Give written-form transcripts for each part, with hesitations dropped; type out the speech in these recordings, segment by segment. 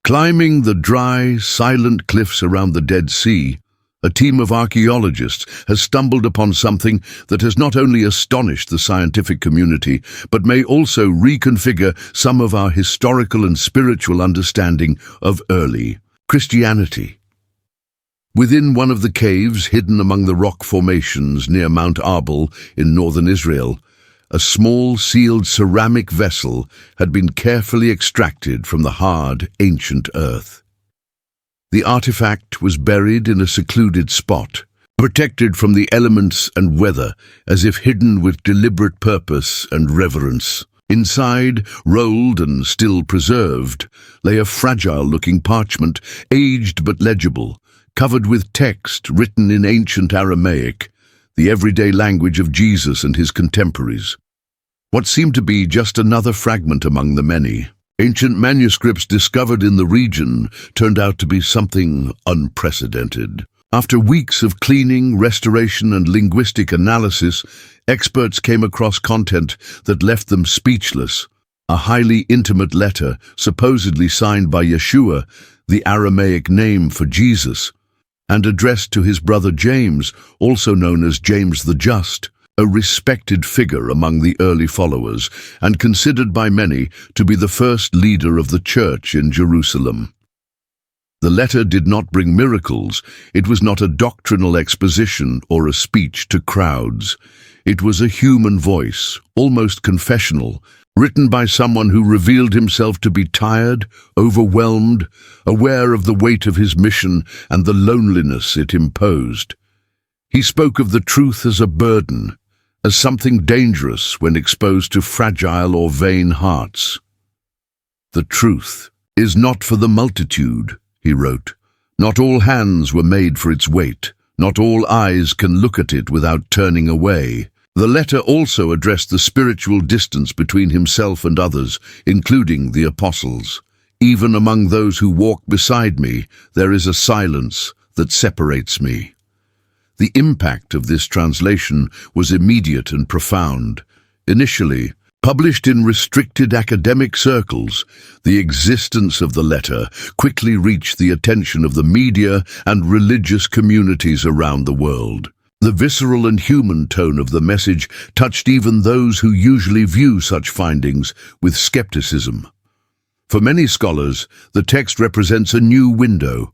Climbing the dry, silent cliffs around the Dead Sea, a team of archaeologists has stumbled upon something that has not only astonished the scientific community, but may also reconfigure some of our historical and spiritual understanding of early Christianity. Within one of the caves hidden among the rock formations near Mount Arbel in northern Israel, a small sealed ceramic vessel had been carefully extracted from the hard, ancient earth. The artifact was buried in a secluded spot, protected from the elements and weather, as if hidden with deliberate purpose and reverence. Inside, rolled and still preserved, lay a fragile-looking parchment, aged but legible, covered with text written in ancient Aramaic, the everyday language of Jesus and his contemporaries. What seemed to be just another fragment among the many ancient manuscripts discovered in the region turned out to be something unprecedented. After weeks of cleaning, restoration, and linguistic analysis, experts came across content that left them speechless. A highly intimate letter, supposedly signed by Yeshua, the Aramaic name for Jesus, and addressed to his brother James, also known as James the Just, a respected figure among the early followers and considered by many to be the first leader of the church in Jerusalem. The letter did not bring miracles. It was not a doctrinal exposition or a speech to crowds. It was a human voice, almost confessional, written by someone who revealed himself to be tired, overwhelmed, aware of the weight of his mission and the loneliness it imposed. He spoke of the truth as a burden, as something dangerous when exposed to fragile or vain hearts. "The truth is not for the multitude," he wrote. "Not all hands were made for its weight. Not all eyes can look at it without turning away." The letter also addressed the spiritual distance between himself and others, including the apostles. "Even among those who walk beside me, there is a silence that separates me." The impact of this translation was immediate and profound. Initially, published in restricted academic circles, the existence of the letter quickly reached the attention of the media and religious communities around the world. The visceral and human tone of the message touched even those who usually view such findings with skepticism. For many scholars, the text represents a new window,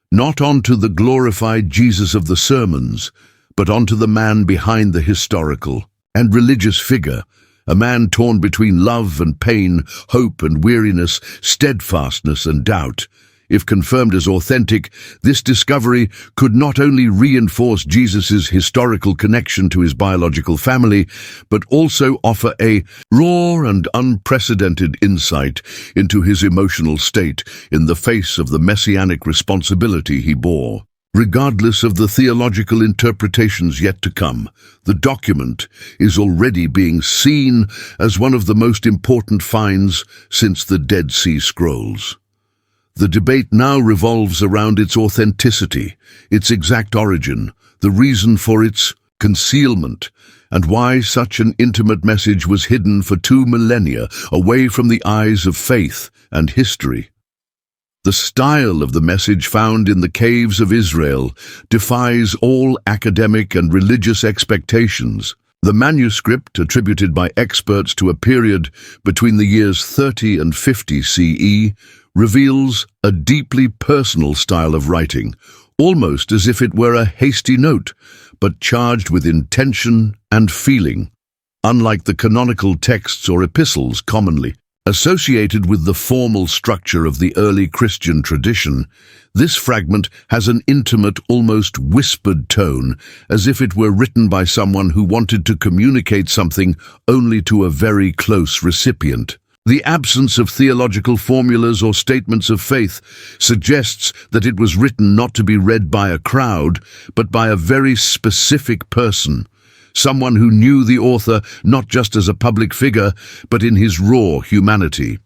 not onto the glorified Jesus of the sermons, but onto the man behind the historical and religious figure, a man torn between love and pain, hope and weariness, steadfastness and doubt. If confirmed as authentic, this discovery could not only reinforce Jesus' historical connection to his biological family, but also offer a raw and unprecedented insight into his emotional state in the face of the messianic responsibility he bore. Regardless of the theological interpretations yet to come, the document is already being seen as one of the most important finds since the Dead Sea Scrolls. The debate now revolves around its authenticity, its exact origin, the reason for its concealment, and why such an intimate message was hidden for 2 millennia away from the eyes of faith and history. The style of the message found in the caves of Israel defies all academic and religious expectations. The manuscript, attributed by experts to a period between the years 30 and 50 CE, reveals a deeply personal style of writing, almost as if it were a hasty note, but charged with intention and feeling. Unlike the canonical texts or epistles commonly associated with the formal structure of the early Christian tradition, this fragment has an intimate, almost whispered tone, as if it were written by someone who wanted to communicate something only to a very close recipient. The absence of theological formulas or statements of faith suggests that it was written not to be read by a crowd, but by a very specific person, someone who knew the author not just as a public figure, but in his raw humanity.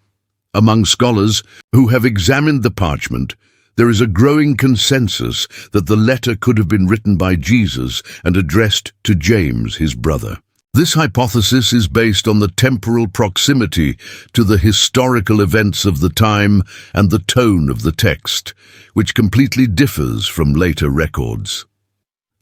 Among scholars who have examined the parchment, there is a growing consensus that the letter could have been written by Jesus and addressed to James, his brother. This hypothesis is based on the temporal proximity to the historical events of the time and the tone of the text, which completely differs from later records.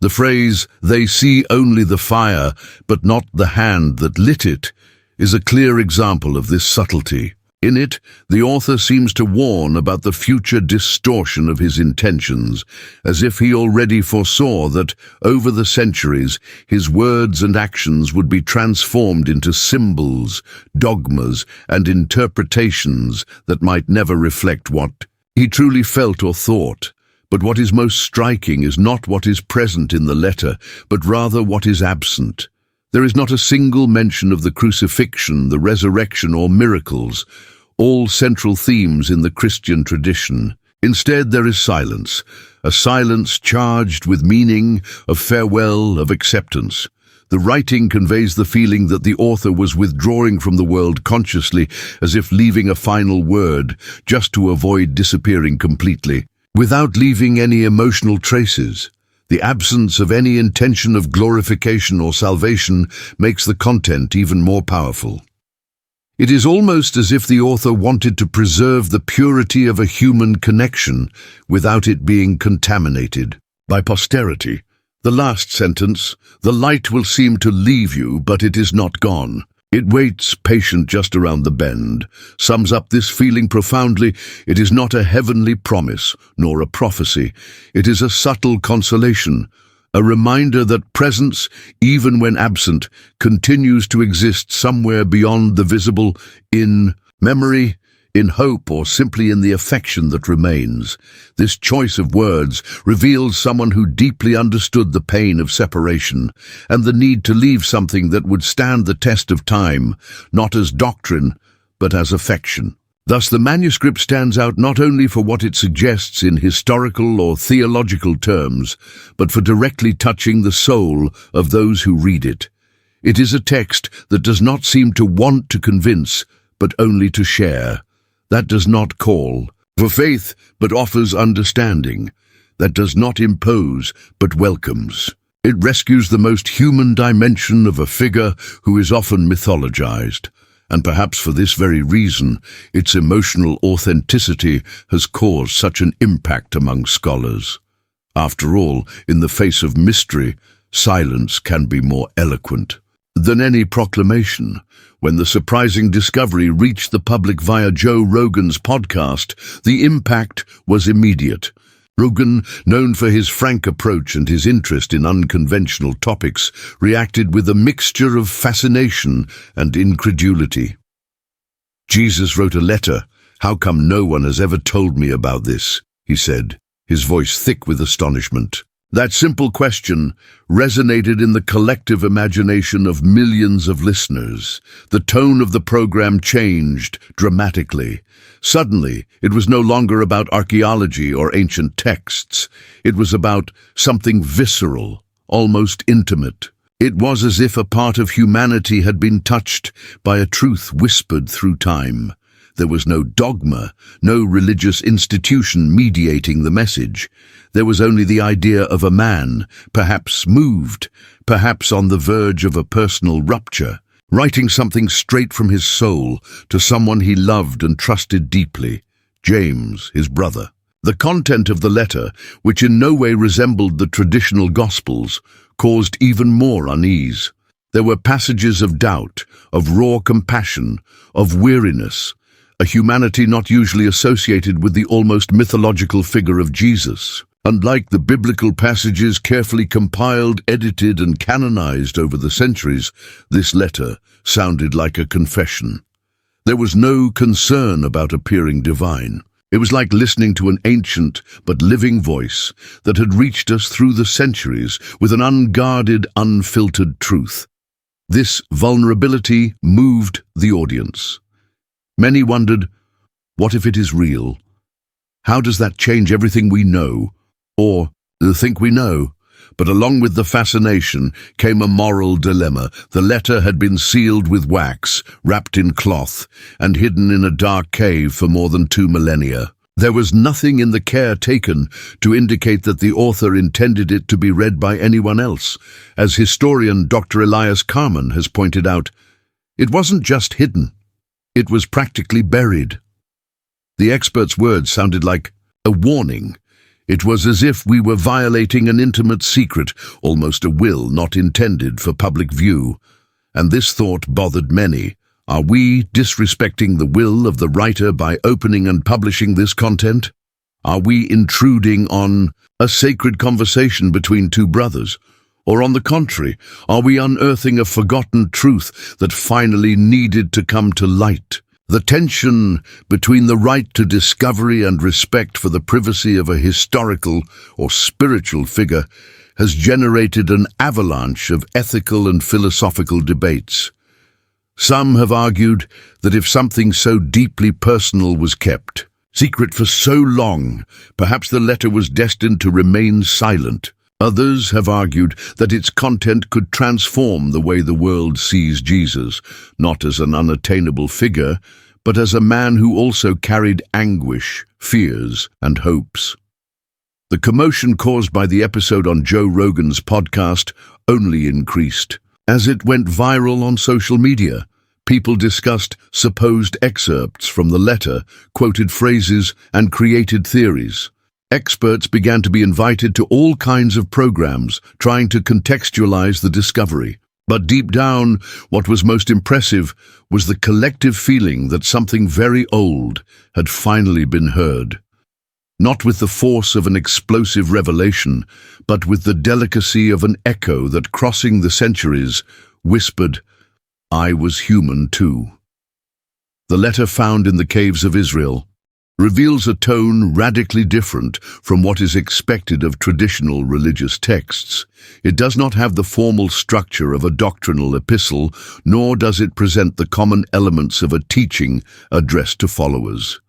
The phrase, "They see only the fire, but not the hand that lit it," is a clear example of this subtlety. In it, the author seems to warn about the future distortion of his intentions, as if he already foresaw that, over the centuries, his words and actions would be transformed into symbols, dogmas, and interpretations that might never reflect what he truly felt or thought. But what is most striking is not what is present in the letter, but rather what is absent. There is not a single mention of the crucifixion, the resurrection, or miracles, all central themes in the Christian tradition. Instead, there is silence, a silence charged with meaning, of farewell, of acceptance. The writing conveys the feeling that the author was withdrawing from the world consciously, as if leaving a final word, just to avoid disappearing completely, without leaving any emotional traces. The absence of any intention of glorification or salvation makes the content even more powerful. It is almost as if the author wanted to preserve the purity of a human connection without it being contaminated by posterity. The last sentence, "The light will seem to leave you, but it is not gone. It waits patient just around the bend," sums up this feeling profoundly. It is not a heavenly promise, nor a prophecy. It is a subtle consolation, a reminder that presence, even when absent, continues to exist somewhere beyond the visible, in memory, in hope, or simply in the affection that remains. This choice of words reveals someone who deeply understood the pain of separation and the need to leave something that would stand the test of time, not as doctrine, but as affection. Thus, the manuscript stands out not only for what it suggests in historical or theological terms, but for directly touching the soul of those who read it. It is a text that does not seem to want to convince, but only to share. That does not call for faith, but offers understanding. That does not impose, but welcomes. It rescues the most human dimension of a figure who is often mythologized. And perhaps for this very reason, its emotional authenticity has caused such an impact among scholars. After all, in the face of mystery, silence can be more eloquent than any proclamation. When the surprising discovery reached the public via Joe Rogan's podcast, the impact was immediate. Rogan, known for his frank approach and his interest in unconventional topics, reacted with a mixture of fascination and incredulity. "Jesus wrote a letter. How come no one has ever told me about this?" he said, his voice thick with astonishment. That simple question resonated in the collective imagination of millions of listeners. The tone of the program changed dramatically. Suddenly, it was no longer about archaeology or ancient texts. It was about something visceral, almost intimate. It was as if a part of humanity had been touched by a truth whispered through time. There was no dogma, no religious institution mediating the message. There was only the idea of a man, perhaps moved, perhaps on the verge of a personal rupture, writing something straight from his soul to someone he loved and trusted deeply, James, his brother. The content of the letter, which in no way resembled the traditional Gospels, caused even more unease. There were passages of doubt, of raw compassion, of weariness, a humanity not usually associated with the almost mythological figure of Jesus. Unlike the biblical passages carefully compiled, edited, and canonized over the centuries, this letter sounded like a confession. There was no concern about appearing divine. It was like listening to an ancient but living voice that had reached us through the centuries with an unguarded, unfiltered truth. This vulnerability moved the audience. Many wondered, what if it is real? How does that change everything we know, or think we know? But along with the fascination came a moral dilemma. The letter had been sealed with wax, wrapped in cloth, and hidden in a dark cave for more than 2 millennia. There was nothing in the care taken to indicate that the author intended it to be read by anyone else. As historian Dr. Elias Carman has pointed out, it wasn't just hidden, it was practically buried. The expert's words sounded like a warning. It was as if we were violating an intimate secret, almost a will not intended for public view. And this thought bothered many. Are we disrespecting the will of the writer by opening and publishing this content? Are we intruding on a sacred conversation between two brothers? Or on the contrary, are we unearthing a forgotten truth that finally needed to come to light? The tension between the right to discovery and respect for the privacy of a historical or spiritual figure has generated an avalanche of ethical and philosophical debates. Some have argued that if something so deeply personal was kept secret for so long, perhaps the letter was destined to remain silent. Others have argued that its content could transform the way the world sees Jesus, not as an unattainable figure, but as a man who also carried anguish, fears, and hopes. The commotion caused by the episode on Joe Rogan's podcast only increased. As it went viral on social media, people discussed supposed excerpts from the letter, quoted phrases, and created theories. Experts began to be invited to all kinds of programs, trying to contextualize the discovery. But deep down, what was most impressive was the collective feeling that something very old had finally been heard. Not with the force of an explosive revelation, but with the delicacy of an echo that, crossing the centuries, whispered, "I was human too." The letter found in the caves of Israel reveals a tone radically different from what is expected of traditional religious texts. It does not have the formal structure of a doctrinal epistle, nor does it present the common elements of a teaching addressed to followers.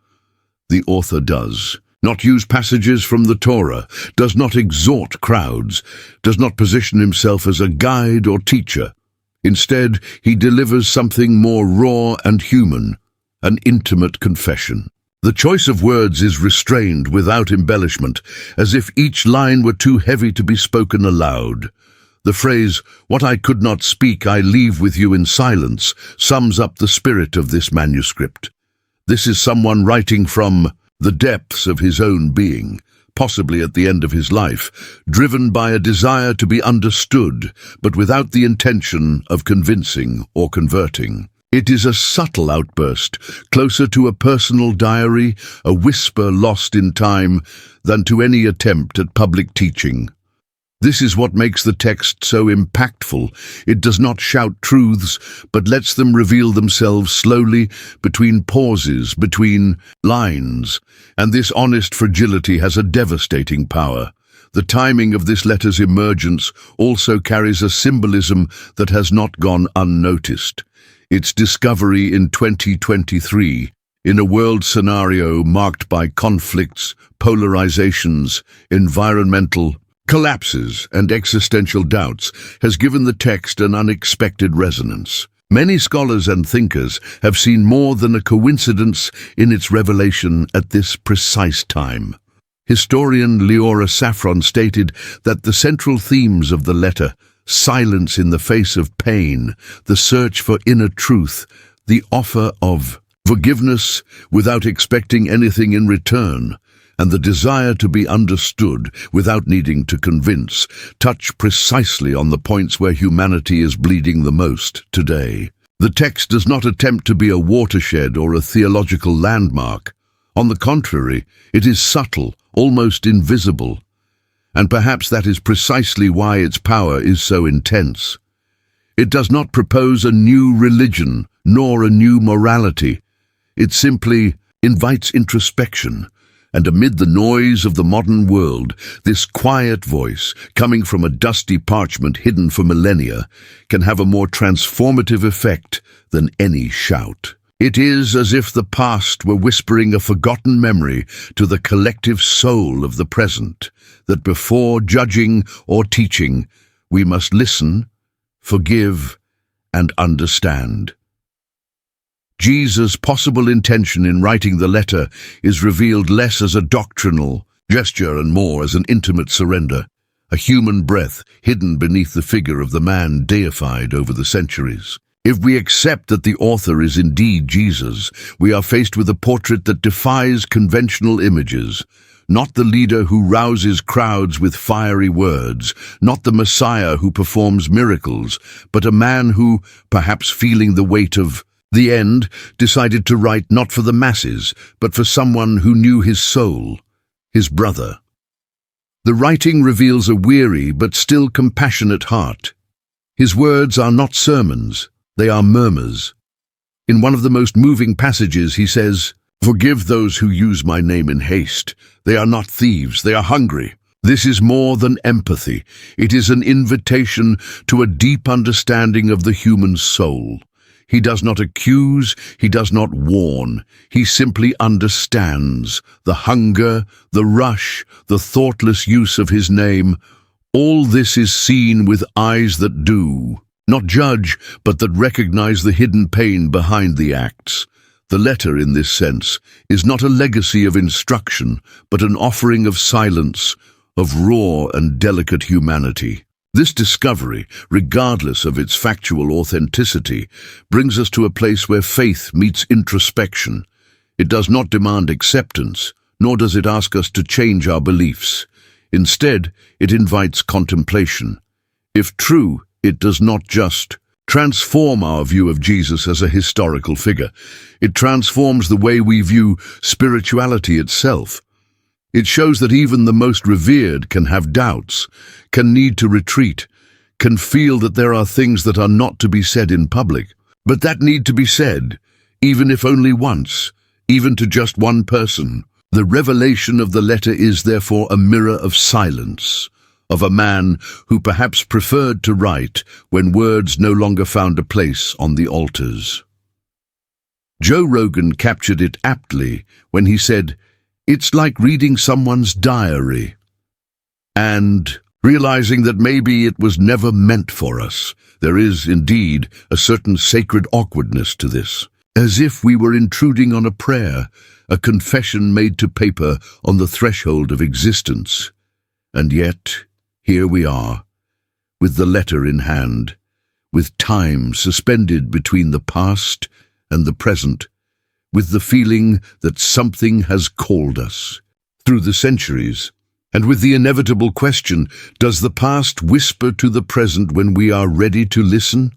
The author does not use passages from the Torah, does not exhort crowds, does not position himself as a guide or teacher. Instead, he delivers something more raw and human, an intimate confession. The choice of words is restrained without embellishment, as if each line were too heavy to be spoken aloud. The phrase, "What I could not speak, I leave with you in silence," sums up the spirit of this manuscript. This is someone writing from the depths of his own being, possibly at the end of his life, driven by a desire to be understood, but without the intention of convincing or converting. It is a subtle outburst, closer to a personal diary, a whisper lost in time, than to any attempt at public teaching. This is what makes the text so impactful. It does not shout truths, but lets them reveal themselves slowly, between pauses, between lines. And this honest fragility has a devastating power. The timing of this letter's emergence also carries a symbolism that has not gone unnoticed. Its discovery in 2023, in a world scenario marked by conflicts, polarizations, environmental collapses, and existential doubts, has given the text an unexpected resonance. Many scholars and thinkers have seen more than a coincidence in its revelation at this precise time. Historian Leora Saffron stated that the central themes of the letter, silence in the face of pain, the search for inner truth, the offer of forgiveness without expecting anything in return, and the desire to be understood without needing to convince, touch precisely on the points where humanity is bleeding the most today. The text does not attempt to be a watershed or a theological landmark. On the contrary, it is subtle, almost invisible. And perhaps that is precisely why its power is so intense. It does not propose a new religion, nor a new morality. It simply invites introspection. And amid the noise of the modern world, this quiet voice, coming from a dusty parchment hidden for millennia, can have a more transformative effect than any shout. It is as if the past were whispering a forgotten memory to the collective soul of the present, that before judging or teaching, we must listen, forgive, and understand. Jesus' possible intention in writing the letter is revealed less as a doctrinal gesture and more as an intimate surrender, a human breath hidden beneath the figure of the man deified over the centuries. If we accept that the author is indeed Jesus, we are faced with a portrait that defies conventional images. Not the leader who rouses crowds with fiery words, not the Messiah who performs miracles, but a man who, perhaps feeling the weight of the end, decided to write not for the masses, but for someone who knew his soul, his brother. The writing reveals a weary but still compassionate heart. His words are not sermons, they are murmurs. In one of the most moving passages he says, "Forgive those who use my name in haste. They are not thieves, they are hungry." This is more than empathy. It is an invitation to a deep understanding of the human soul. He does not accuse, he does not warn. He simply understands the hunger, the rush, the thoughtless use of his name. All this is seen with eyes that do, not judge, but that recognize the hidden pain behind the acts. The letter, in this sense, is not a legacy of instruction, but an offering of silence, of raw and delicate humanity. This discovery, regardless of its factual authenticity, brings us to a place where faith meets introspection. It does not demand acceptance, nor does it ask us to change our beliefs. Instead, it invites contemplation. If true, it does not just transform our view of Jesus as a historical figure. It transforms the way we view spirituality itself. It shows that even the most revered can have doubts, can need to retreat, can feel that there are things that are not to be said in public, but that need to be said, even if only once, even to just one person. The revelation of the letter is therefore a mirror of silence, of a man who perhaps preferred to write when words no longer found a place on the altars. Joe Rogan captured it aptly when he said, "It's like reading someone's diary," and realizing that maybe it was never meant for us. There is, indeed, a certain sacred awkwardness to this, as if we were intruding on a prayer, a confession made to paper on the threshold of existence. And yet, here we are, with the letter in hand, with time suspended between the past and the present, with the feeling that something has called us through the centuries, and with the inevitable question, does the past whisper to the present when we are ready to listen?